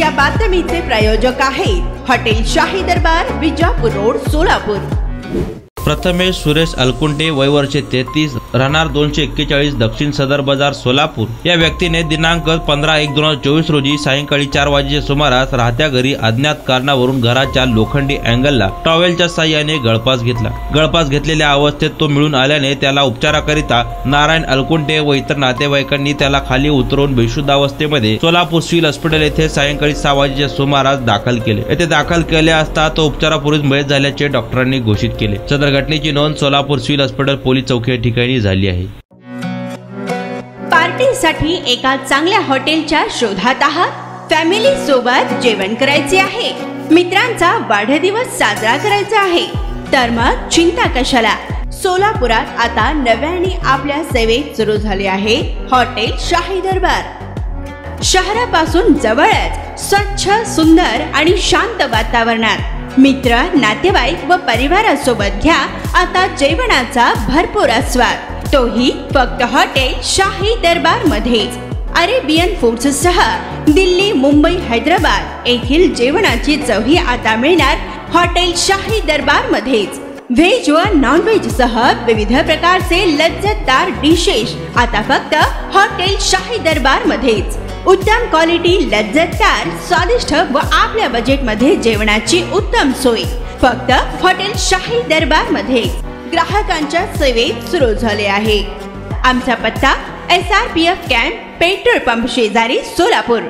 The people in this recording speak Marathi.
या बातमीचे प्रायोजक आहेत हॉटेल शाही दरबार, विजापूर रोड, सोलापूर। प्रथमेश सुरेश अलकुंटे, वय वर्ष 33, राहणार 241, दक्षिण सदर बाजार, सोलापूर। या व्यक्तीने दिनांक 15/1/2024 रोजी सायंकाळी 4 वाजेच्या सुमारास राहत्या घरी अज्ञात कारणावरून घराच्या लोखंडी अँगलला टॉवेलच्या साहाय्याने गळफास घेतला। गळफास घेतलेल्या अवस्थेत तो मिळून आल्याने त्याला उपचाराकरिता नारायण अलकुंटे व इतर नातेवाईकांनी त्याला खाली उतरवून बेशुद्ध अवस्थेमध्ये सोलापूर सिव्हिल हॉस्पिटल येथे सायंकाळी 6 वाजेच्या सुमारास दाखल केले। येथे दाखल केले असता तो उपचारापूर्वी मयत झाल्याचे डॉक्टरांनी घोषित केले। सदर घटनेची नोंद सोलापूर सिव्हिल हॉस्पिटल पोलीस चौकी ठिकाणी झाली आहे। पार्टीसाठी एका चांगल्या हॉटेलच्या शोधात आहात? फॅमिली सोबत जेवण करायचे आहे, मित्रांचा वाढदिवस साजरा करायचा आहे, तर मग चिंता कशाला। सोलापुरात आता नव्याने आपल्या सेवेत सुरू झाले आहे हॉटेल शाही दरबार। शहरापासून जवळच स्वच्छ, सुंदर आणि शांत वातावरणात मित्र, नातेवाईक व परिवारासोबत घ्या आता जेवणाचा भरपूर आस्वाद, तोही फक्त हॉटेल शाही दरबार मध्येच। अरेबियन फूड्स सह दिल्ली, मुंबई, हैदराबाद येथील जेवणाची चवही आता मिळणार हॉटेल शाही दरबार मध्येच। व्हेज व नॉन व्हेज सह विविध प्रकारचे लज्जतदार डिशेस आता फक्त हॉटेल शाही दरबार मध्येच। उत्तम क्वालिटी, लज्जतदार, स्वादिष्ट व आपल्या बजेट मध्ये जेवणाची उत्तम सोय फक्त हॉटेल शाही दरबार मध्ये ग्राहकांच्या सेवेत सुरू झाले आहे। आमचा पत्ता SRPF कॅम्प, पेट्रोल पंप शेजारी, सोलापूर।